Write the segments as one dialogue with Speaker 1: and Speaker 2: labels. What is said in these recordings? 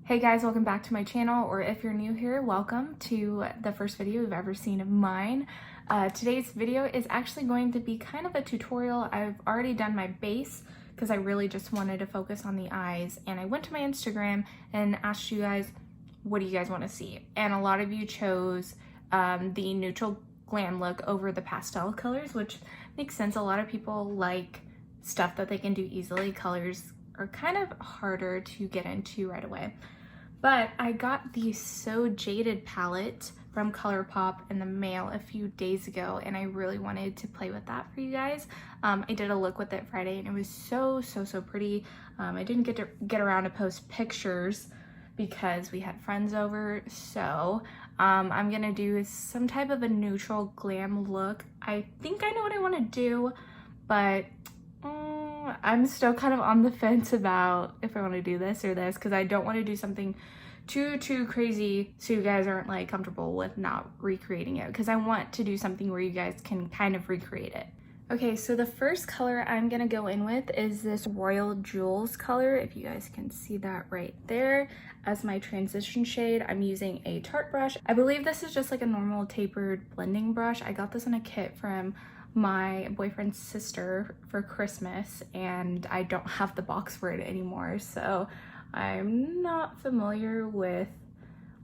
Speaker 1: Hey guys, welcome back to my channel, or if you're new here, welcome to the first video you've ever seen of mine. Today's video is actually going to be kind of a tutorial. I've already done my base because I really just wanted to focus on the eyes, and I went to my Instagram and asked you guys, what do you guys want to see? And a lot of you chose the neutral glam look over the pastel colors, which makes sense. A lot of people like stuff that they can do easily. Colors are kind of harder to get into right away. But I got the So Jaded palette from Colourpop in the mail a few days ago, and I really wanted to play with that for you guys. I did a look with it Friday, and it was so pretty. I didn't get around to post pictures because we had friends over, so I'm gonna do some type of a neutral glam look. I think I know what I want to do, but I'm still kind of on the fence about if I want to do this or this, because I don't want to do something too crazy so you guys aren't like comfortable with not recreating it, because I want to do something where you guys can kind of recreate it. Okay, so the first color I'm gonna go in with is this Royal Jewels color, if you guys can see that right there. As my transition shade, I'm using a Tarte brush. I believe this is just like a normal tapered blending brush. I got this in a kit from my boyfriend's sister for Christmas, and I don't have the box for it anymore, so I'm not familiar with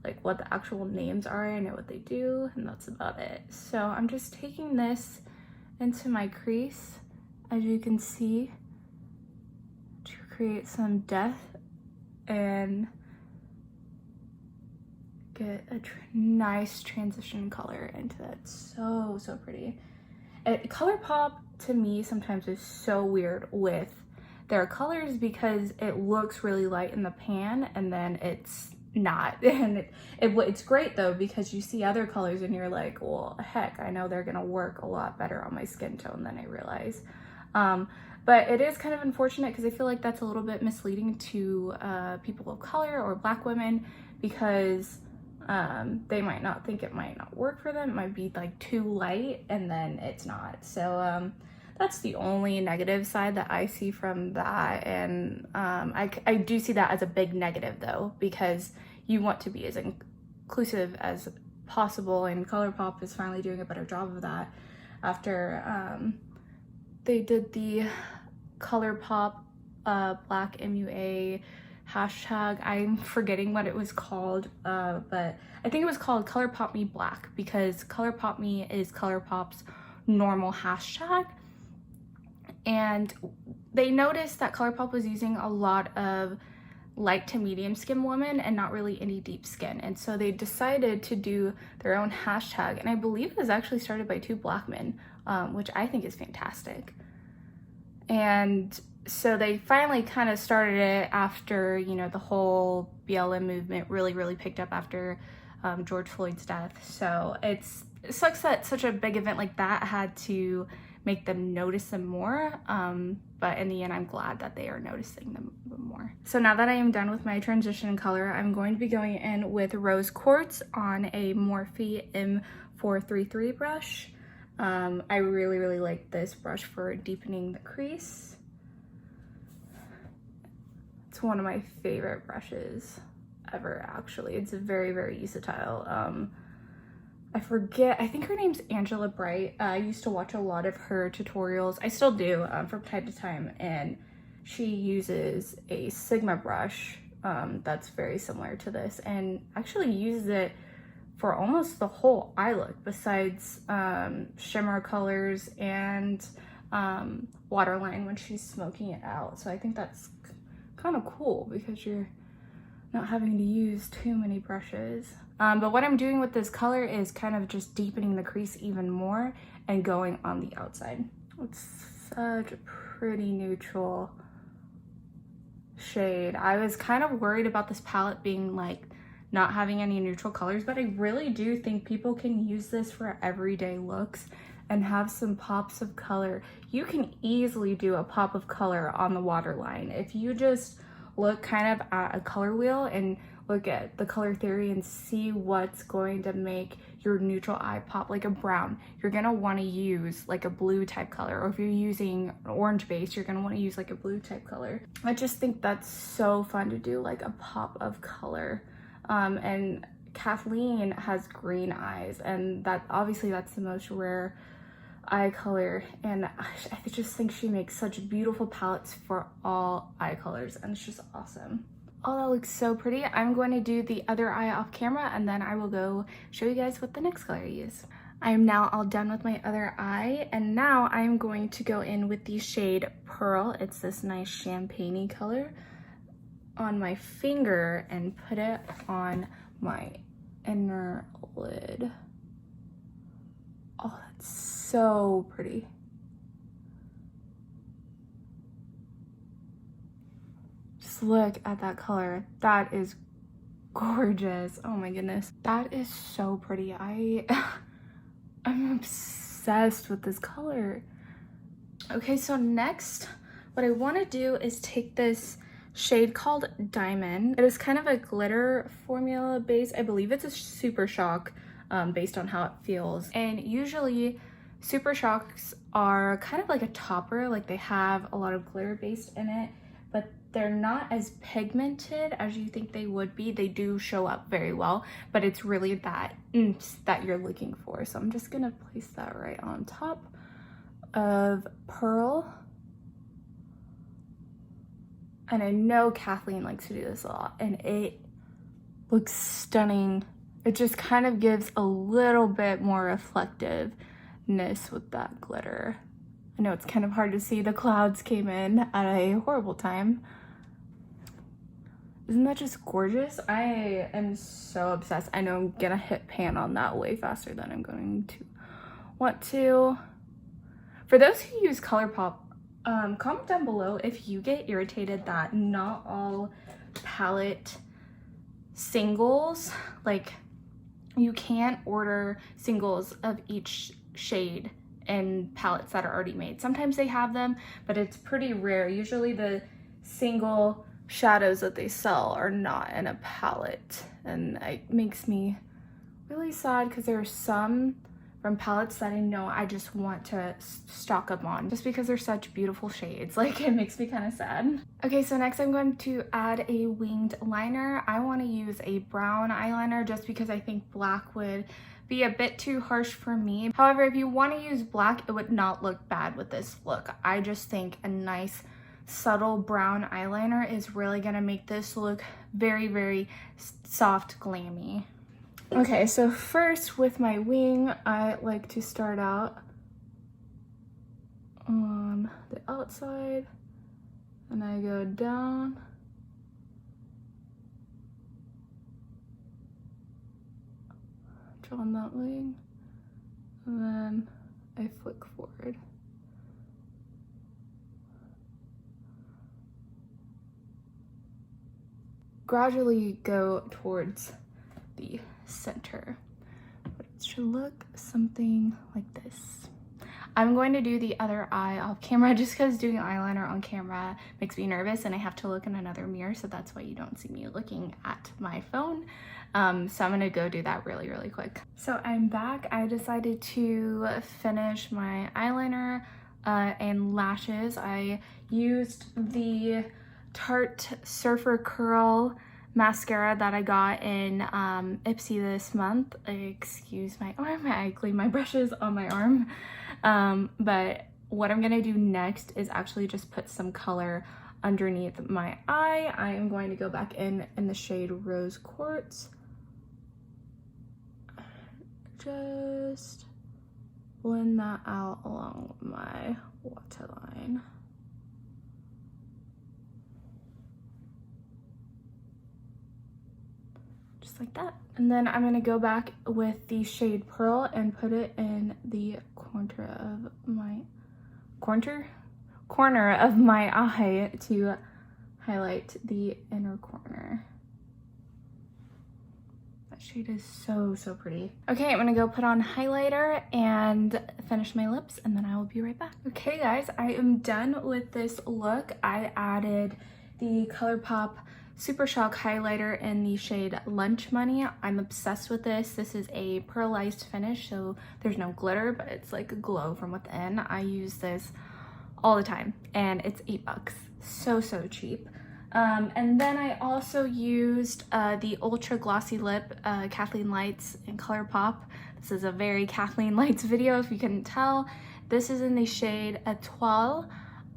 Speaker 1: like what the actual names are. I know what they do, and that's about it. So I'm just taking this into my crease, as you can see, to create some depth and get a nice transition color into that. So pretty. Colourpop to me sometimes is so weird with their colors because it looks really light in the pan and then it's not. And it's great though, because you see other colors and you're like, well, heck, I know they're gonna work a lot better on my skin tone than I realize. But it is kind of unfortunate because I feel like that's a little bit misleading to people of color or Black women, because they might not think it might not work for them. It might be like too light and then it's not. So that's the only negative side that I see from that. And I do see that as a big negative though, because you want to be as inclusive as possible, and Colourpop is finally doing a better job of that after they did the Colourpop Black MUA hashtag. I'm forgetting what it was called, but I think it was called Colourpop Me Black, because Colourpop Me is Colourpop's normal hashtag. And they noticed that Colourpop was using a lot of light to medium skin women and not really any deep skin, and so they decided to do their own hashtag, and I believe it was actually started by two Black men, which I think is fantastic. And so they finally kind of started it after, you know, the whole BLM movement really picked up after George Floyd's death. So it sucks that such a big event like that had to make them notice them more. But in the end, I'm glad that they are noticing them more. So now that I am done with my transition color, I'm going to be going in with Rose Quartz on a Morphe M433 brush. I really like this brush for deepening the crease. It's one of my favorite brushes ever, actually. It's very versatile. I forget, I think her name's Angela Bright. I used to watch a lot of her tutorials. I still do from time to time, and she uses a Sigma brush that's very similar to this, and actually uses it for almost the whole eye look, besides shimmer colors and waterline when she's smoking it out. So I think that's kind of cool because you're not having to use too many brushes. But what I'm doing with this color is kind of just deepening the crease even more and going on the outside. It's such a pretty neutral shade. I was kind of worried about this palette being like not having any neutral colors, but I really do think people can use this for everyday looks and have some pops of color. You can easily do a pop of color on the waterline if you just look kind of at a color wheel and look at the color theory and see what's going to make your neutral eye pop. Like a brown, you're gonna want to use like a blue type color, or if you're using an orange base, you're gonna want to use like a blue type color. I just think that's so fun to do, like a pop of color. And Kathleen has green eyes, and that obviously that's the most rare eye color, and I just think she makes such beautiful palettes for all eye colors, and it's just awesome. Oh, that looks so pretty. I'm going to do the other eye off camera, and then I will go show you guys what the next color I use. I am now all done with my other eye, and now I'm going to go in with the shade Pearl. It's this nice champagne-y color on my finger and put it on my inner lid. Oh, that's so pretty. Just look at that color. That is gorgeous. Oh my goodness. That is so pretty. I'm obsessed with this color. Okay, so next, what I want to do is take this shade called Diamond. It is kind of a glitter formula base. I believe it's a Super Shock based on how it feels. And usually Super Shocks are kind of like a topper, like they have a lot of glitter based in it, but they're not as pigmented as you think they would be. They do show up very well, but it's really that that you're looking for. So I'm just gonna place that right on top of Pearl. And I know Kathleen likes to do this a lot, and it looks stunning. It just kind of gives a little bit more reflectiveness with that glitter. I know it's kind of hard to see. The clouds came in at a horrible time. Isn't that just gorgeous? I am so obsessed. I know I'm gonna hit pan on that way faster than I'm going to want to. For those who use Colourpop, comment down below if you get irritated that not all palette singles, like you can't order singles of each shade in palettes that are already made. Sometimes they have them, but it's pretty rare. Usually the single shadows that they sell are not in a palette, and it makes me really sad because there are some from palettes that I know I just want to stock up on just because they're such beautiful shades. Like, it makes me kind of sad. Okay, so next I'm going to add a winged liner. I want to use a brown eyeliner just because I think black would be a bit too harsh for me. However, if you want to use black, it would not look bad with this look. I just think a nice subtle brown eyeliner is really gonna make this look very, very soft, glammy. Okay, so first with my wing, I like to start out on the outside and I go down. Draw on that wing, and then I flick forward. Gradually go towards the center, but it should look something like this. I'm going to do the other eye off camera just because doing eyeliner on camera makes me nervous and I have to look in another mirror, so that's why you don't see me looking at my phone. So I'm gonna go do that really, really quick. So I'm back. I decided to finish my eyeliner and lashes. I used the Tarte Surfer Curl mascara that I got in Ipsy this month. Excuse my arm, I clean my brushes on my arm. But what I'm gonna do next is actually just put some color underneath my eye. I am going to go back in the shade Rose Quartz. Just blend that out along my waterline. Just like that. And then I'm gonna go back with the shade Pearl and put it in the corner of my eye to highlight the inner corner. That shade is so, so pretty. Okay, I'm gonna go put on highlighter and finish my lips, and then I will be right back. Okay guys, I am done with this look. I added the Colourpop Super Shock highlighter in the shade Lunch Money. I'm obsessed with this. This is a pearlized finish, so there's no glitter, but it's like a glow from within. I use this all the time and it's $8. So cheap. And then I also used the Ultra Glossy Lip KathleenLights in Colourpop. This is a very KathleenLights video if you couldn't tell. This is in the shade Etoile.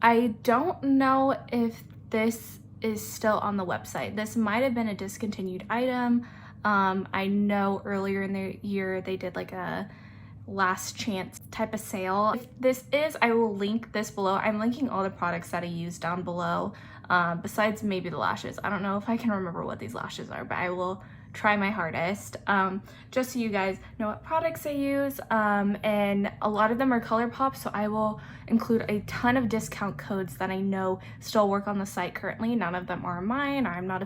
Speaker 1: I don't know if this is still on the website. This might have been a discontinued item. I know earlier in the year they did like a last chance type of sale. If this is, I will link this below. I'm linking all the products that I use down below, besides maybe the lashes. I don't know if I can remember what these lashes are, but I will try my hardest, just so you guys know what products I use. And a lot of them are Colourpop, so I will include a ton of discount codes that I know still work on the site currently. None of them are mine. I'm not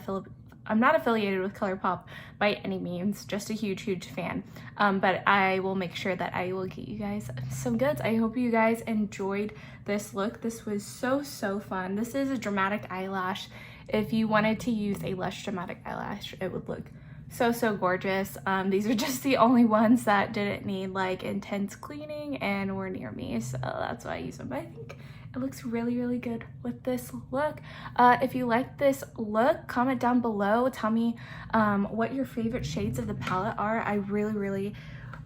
Speaker 1: affiliated with Colourpop by any means, just a huge fan. But I will make sure that I will get you guys some goods. I hope you guys enjoyed this look. This was so fun. This is a dramatic eyelash. If you wanted to use a less dramatic eyelash, it would look so gorgeous. These are just the only ones that didn't need like intense cleaning and were near me, so that's why I use them. But I think it looks really good with this look. If you like this look, comment down below. Tell me what your favorite shades of the palette are. I really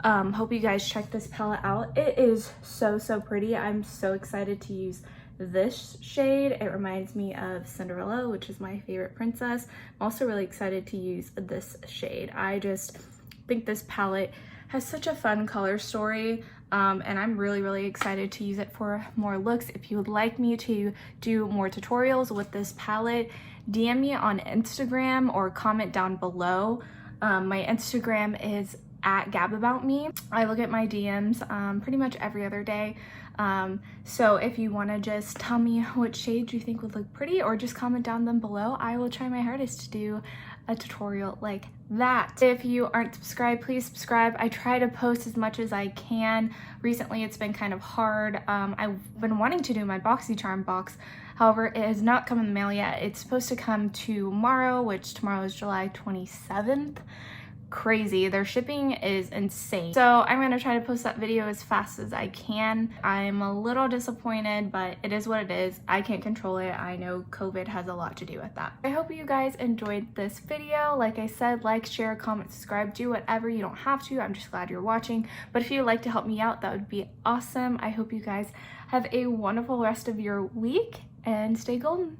Speaker 1: hope you guys check this palette out. It is so pretty. I'm so excited to use this shade. It reminds me of Cinderella, which is my favorite princess. I'm also really excited to use this shade. I just think this palette has such a fun color story, and I'm really excited to use it for more looks. If you would like me to do more tutorials with this palette, DM me on Instagram or comment down below. My Instagram is @gababoutme. I look at my DMs pretty much every other day. So if you want to just tell me what shades you think would look pretty, or just comment down them below, I will try my hardest to do a tutorial like that. If you aren't subscribed, please subscribe. I try to post as much as I can. Recently it's been kind of hard. I've been wanting to do my BoxyCharm box, however it has not come in the mail yet. It's supposed to come tomorrow, which tomorrow is July 27th. Crazy. Their shipping is insane. So I'm gonna try to post that video as fast as I can. I'm a little disappointed, but it is what it is. I can't control it. I know COVID has a lot to do with that. I hope you guys enjoyed this video. Like I said, like, share, comment, subscribe, do whatever. You don't have to. I'm just glad you're watching. But if you'd like to help me out, that would be awesome. I hope you guys have a wonderful rest of your week and stay golden.